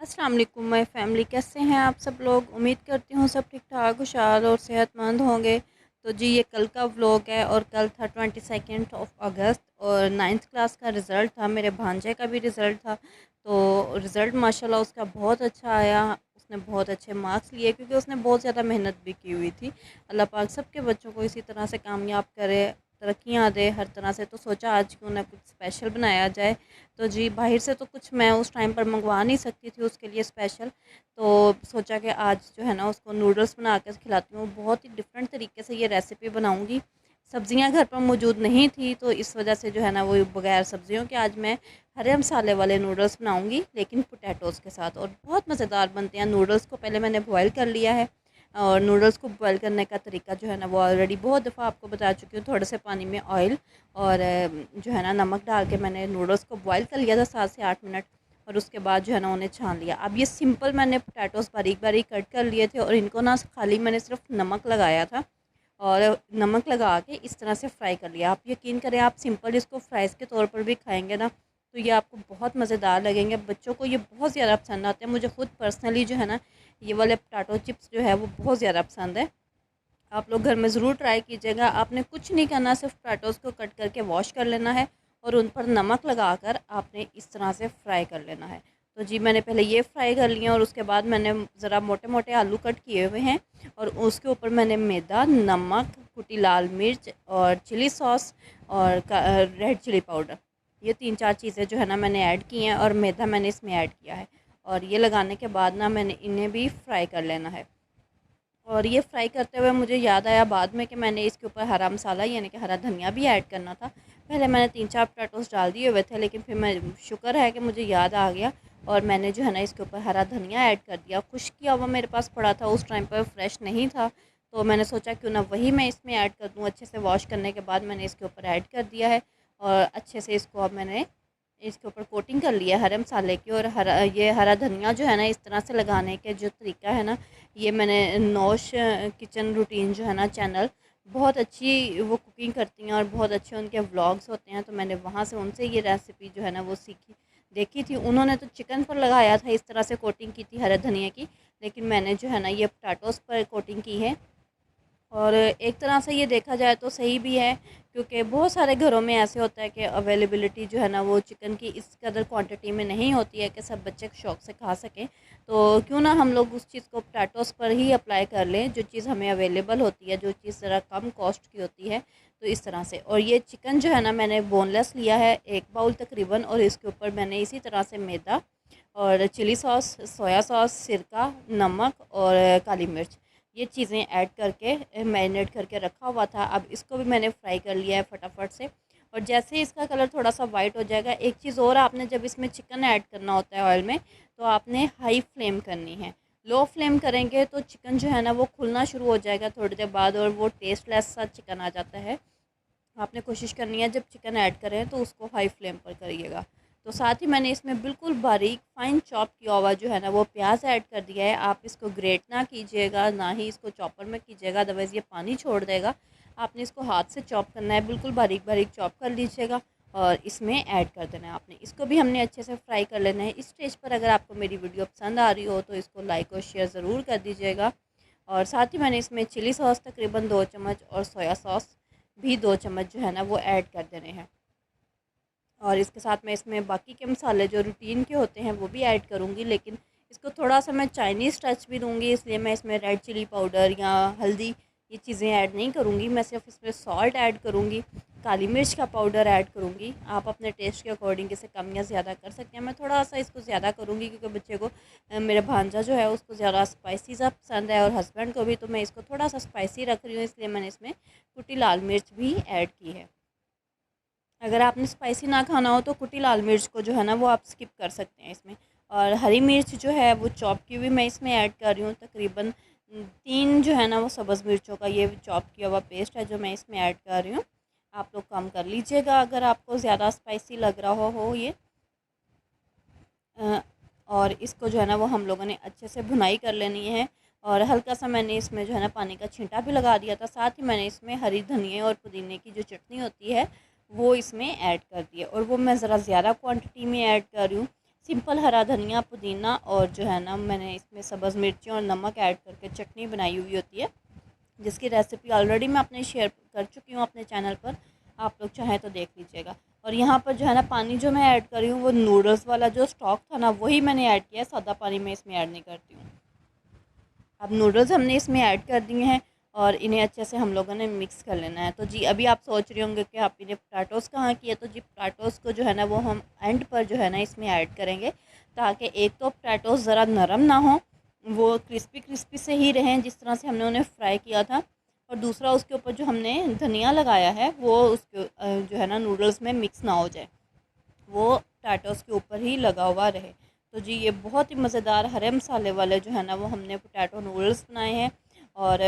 अस्सलाम वालेकुम my family, कैसे हैं आप सब लोग। उम्मीद करती हूँ सब ठीक ठाक खुशहाल और सेहतमंद होंगे। तो जी ये कल का व्लॉग है और कल था 22 और 9th क्लास का रिज़ल्ट था। मेरे भांजे का भी रिज़ल्ट था। तो रिज़ल्ट माशाल्लाह उसका बहुत अच्छा आया। उसने बहुत अच्छे मार्क्स लिए क्योंकि उसने बहुत ज़्यादा मेहनत भी की हुई थी। अल्लाह पाक सबके बच्चों को इसी तरह से कामयाब करे, तरक्कियाँ दे हर तरह से। तो सोचा आज क्यों ना कुछ स्पेशल बनाया जाए। तो जी बाहर से तो कुछ मैं उस टाइम पर मंगवा नहीं सकती थी उसके लिए स्पेशल। तो सोचा कि आज जो है ना उसको नूडल्स बना के खिलाती हूँ। बहुत ही डिफरेंट तरीके से ये रेसिपी बनाऊँगी। सब्जियां घर पर मौजूद नहीं थी तो इस वजह से जो है ना वो बगैर सब्जियों के आज मैं हरे मसाले वाले नूडल्स बनाऊँगी, लेकिन पोटैटोज़ के साथ। और बहुत मज़ेदार बनते हैं। नूडल्स को पहले मैंने बॉयल कर लिया है और नूडल्स को बॉयल करने का तरीका जो है ना वो ऑलरेडी बहुत दफ़ा आपको बता चुकी हूँ। थोड़े से पानी में ऑयल और जो है ना नमक डाल के मैंने नूडल्स को बॉयल कर लिया था 7 से 8 मिनट। और उसके बाद जो है ना उन्हें छान लिया। अब ये सिंपल मैंने पोटैटोज़ बारीक बारीक कट कर लिए थे और इनको ना खाली मैंने सिर्फ नमक लगाया था और नमक लगा के इस तरह से फ्राई कर लिया। आप यकीन करें, आप सिंपल इसको फ्राइज़ के तौर पर भी खाएंगे ना तो ये आपको बहुत मज़ेदार लगेंगे। बच्चों को ये बहुत ज़्यादा पसंद आते हैं। मुझे खुद पर्सनली जो है ना ये वाले पोटैटो चिप्स जो है वो बहुत ज़्यादा पसंद है। आप लोग घर में ज़रूर ट्राई कीजिएगा। आपने कुछ नहीं करना, सिर्फ पोटैटोज़ को कट करके वॉश कर लेना है और उन पर नमक लगाकर आपने इस तरह से फ्राई कर लेना है। तो जी मैंने पहले ये फ्राई कर लिया और उसके बाद मैंने ज़रा मोटे मोटे आलू कट किए हुए हैं और उसके ऊपर मैंने मैदा, नमक, कुटी लाल मिर्च और चिली सॉस और रेड चिली पाउडर, ये 3-4 चीज़ें जो है ना मैंने ऐड की हैं और मैदा मैंने इसमें ऐड किया है। और ये लगाने के बाद ना मैंने इन्हें भी फ्राई कर लेना है। और ये फ्राई करते हुए मुझे याद आया बाद में कि मैंने इसके ऊपर हरा मसाला यानी कि हरा धनिया भी ऐड करना था। पहले मैंने 3-4 पोटैटोज़ डाल दिए हुए थे, लेकिन फिर मैं शुक्र है कि मुझे याद आ गया और मैंने जो है ना इसके ऊपर हरा धनिया ऐड कर दिया। खुश्क किया हुआ मेरे पास पड़ा था, उस टाइम पर फ्रेश नहीं था। तो मैंने सोचा क्यों ना वही मैं इसमें ऐड कर दूँ। अच्छे से वॉश करने के बाद मैंने इसके ऊपर ऐड कर दिया है और अच्छे से इसको अब मैंने इसके ऊपर कोटिंग कर लिया हरे मसाले की। और हरा धनिया जो है ना इस तरह से लगाने के जो तरीका है ना, ये मैंने नौश किचन रूटीन जो है ना चैनल, बहुत अच्छी वो कुकिंग करती हैं और बहुत अच्छे उनके व्लॉग्स होते हैं। तो मैंने वहाँ से उनसे ये रेसिपी जो है ना वो सीखी, देखी थी। उन्होंने तो चिकन पर लगाया था, इस तरह से कोटिंग की थी हरे धनिया की, लेकिन मैंने जो है ना ये पोटैटोज़ पर कोटिंग की है। और एक तरह से ये देखा जाए तो सही भी है, क्योंकि बहुत सारे घरों में ऐसे होता है कि अवेलेबिलिटी जो है ना वो चिकन की इस कदर क्वांटिटी में नहीं होती है कि सब बच्चे शौक़ से खा सकें। तो क्यों ना हम लोग उस चीज़ को पोटैटोज़ पर ही अप्लाई कर लें, जो चीज़ हमें अवेलेबल होती है, जो चीज़ ज़रा कम कॉस्ट की होती है। तो इस तरह से, और ये चिकन जो है ना मैंने बोनलेस लिया है 1 बाउल तकरीबन, और इसके ऊपर मैंने इसी तरह से मैदा और चिली सॉस, सोया सॉस, सिरका, नमक और काली मिर्च, ये चीज़ें ऐड करके मैरिनेट करके रखा हुआ था। अब इसको भी मैंने फ्राई कर लिया है फटाफट से। और जैसे ही इसका कलर थोड़ा सा वाइट हो जाएगा, एक चीज़ और, आपने जब इसमें चिकन ऐड करना होता है ऑयल में, तो आपने हाई फ्लेम करनी है। लो फ्लेम करेंगे तो चिकन जो है ना वो खुलना शुरू हो जाएगा थोड़ी देर बाद और वो टेस्टलेस सा चिकन आ जाता है। आपने कोशिश करनी है जब चिकन ऐड करें तो उसको हाई फ्लेम पर करिएगा। तो साथ ही मैंने इसमें बिल्कुल बारीक फाइन चॉप किया हुआ जो है ना वो प्याज ऐड कर दिया है। आप इसको ग्रेट ना कीजिएगा, ना ही इसको चॉपर में कीजिएगा, अदरवाइज़ ये पानी छोड़ देगा। आपने इसको हाथ से चॉप करना है, बिल्कुल बारीक बारीक चॉप कर लीजिएगा और इसमें ऐड कर देना है आपने। इसको भी हमने अच्छे से फ्राई कर लेना है। इस स्टेज पर अगर आपको मेरी वीडियो पसंद आ रही हो तो इसको लाइक और शेयर ज़रूर कर दीजिएगा। और साथ ही मैंने इसमें चिली सॉस तकरीबन 2 चम्मच और सोया सॉस भी 2 चम्मच जो है ना वो ऐड कर देने हैं। और इसके साथ मैं इसमें बाकी के मसाले जो रूटीन के होते हैं वो भी ऐड करूँगी, लेकिन इसको थोड़ा सा मैं चाइनीज़ टच भी दूँगी, इसलिए मैं इसमें रेड चिली पाउडर या हल्दी, ये चीज़ें ऐड नहीं करूँगी। मैं सिर्फ इसमें सॉल्ट ऐड करूँगी, काली मिर्च का पाउडर ऐड करूँगी। आप अपने टेस्ट के अकॉर्डिंग इसे कम या ज़्यादा कर सकते हैं। मैं थोड़ा सा इसको ज़्यादा करूँगी क्योंकि बच्चे को, मेरा भांजा जो है उसको ज़्यादा स्पाइसी सा पसंद है और हस्बैंड को भी, तो मैं इसको थोड़ा सा स्पाइसी रख रही हूँ, इसलिए मैंने इसमें कुटी लाल मिर्च भी ऐड की है। अगर आपने स्पाइसी ना खाना हो तो कुटी लाल मिर्च को जो है ना वो आप स्किप कर सकते हैं इसमें। और हरी मिर्च जो है वो चॉप की हुई मैं इसमें ऐड कर रही हूँ, तकरीबन 3 जो है ना वो सब्ज़ मिर्चों का ये चॉप किया हुआ पेस्ट है जो मैं इसमें ऐड कर रही हूँ। आप लोग कम कर लीजिएगा अगर आपको ज़्यादा स्पाइसी लग रहा हो ये। और इसको जो है ना वो हम लोगों ने अच्छे से भुनाई कर लेनी है। और हल्का सा मैंने इसमें जो है ना पानी का छींटा भी लगा दिया था। साथ ही मैंने इसमें हरी धनिया और पुदीने की जो चटनी होती है वो इसमें ऐड कर दी है, और वो मैं ज़रा ज़्यादा क्वांटिटी में ऐड कर रही हूँ। सिंपल हरा धनिया, पुदीना और जो है ना मैंने इसमें सब्ज़ मिर्ची और नमक ऐड करके चटनी बनाई हुई होती है, जिसकी रेसिपी ऑलरेडी मैं अपने शेयर कर चुकी हूँ अपने चैनल पर, आप लोग चाहें तो देख लीजिएगा। और यहाँ पर जो है ना पानी जो मैं ऐड कर रही हूँ वो नूडल्स वाला जो स्टॉक था ना वही मैंने ऐड किया है, सादा पानी मैं इसमें ऐड नहीं करती हूँ। अब नूडल्स हमने इसमें ऐड कर दिए हैं और इन्हें अच्छे से हम लोगों ने मिक्स कर लेना है। तो जी अभी आप सोच रहे होंगे कि आपने पटाटोस कहाँ किए, तो जी पटाटोस को जो है ना वो हम एंड पर जो है ना इसमें ऐड करेंगे, ताकि एक तो पटाटोस ज़रा नरम ना हो, वो क्रिस्पी क्रिस्पी से ही रहें जिस तरह से हमने उन्हें फ्राई किया था, और दूसरा उसके ऊपर जो हमने धनिया लगाया है वो उसके जो है ना नूडल्स में मिक्स ना हो जाए, वो पटाटोस के ऊपर ही लगा हुआ रहे। तो जी ये बहुत ही मज़ेदार हरे मसाले वाले जो है ना वो हमने पोटैटो नूडल्स बनाए हैं, और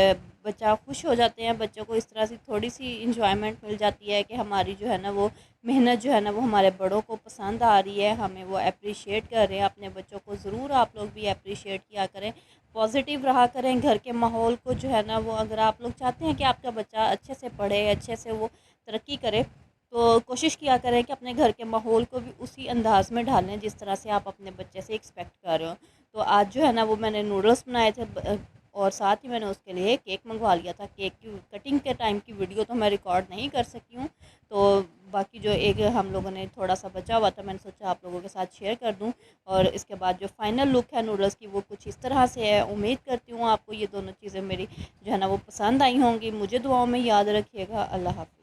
बच्चा खुश हो जाते हैं। बच्चों को इस तरह से थोड़ी सी इंजॉयमेंट मिल जाती है कि हमारी जो है ना वो मेहनत जो है ना वो हमारे बड़ों को पसंद आ रही है, हमें वो अप्रिशिएट कर रहे हैं। अपने बच्चों को ज़रूर आप लोग भी अप्रिशिएट किया करें, पॉजिटिव रहा करें घर के माहौल को जो है ना वो, अगर आप लोग चाहते हैं कि आपका बच्चा अच्छे से पढ़े, अच्छे से वो तरक्की करे, तो कोशिश किया करें कि अपने घर के माहौल को भी उसी अंदाज़ में ढालें जिस तरह से आप अपने बच्चे से एक्सपेक्ट कर रहे हो। तो आज जो है ना वो मैंने नूडल्स बनाए थे, और साथ ही मैंने उसके लिए केक मंगवा लिया था। केक की कटिंग के टाइम की वीडियो तो मैं रिकॉर्ड नहीं कर सकी हूँ, तो बाकी जो एक हम लोगों ने थोड़ा सा बचा हुआ था मैंने सोचा आप लोगों के साथ शेयर कर दूँ। और इसके बाद जो फाइनल लुक है नूडल्स की वो कुछ इस तरह से है। उम्मीद करती हूँ आपको ये दोनों चीज़ें मेरी जो है ना वो पसंद आई होंगी। मुझे दुआओं में याद रखिएगा। अल्लाह हाफ़िज़।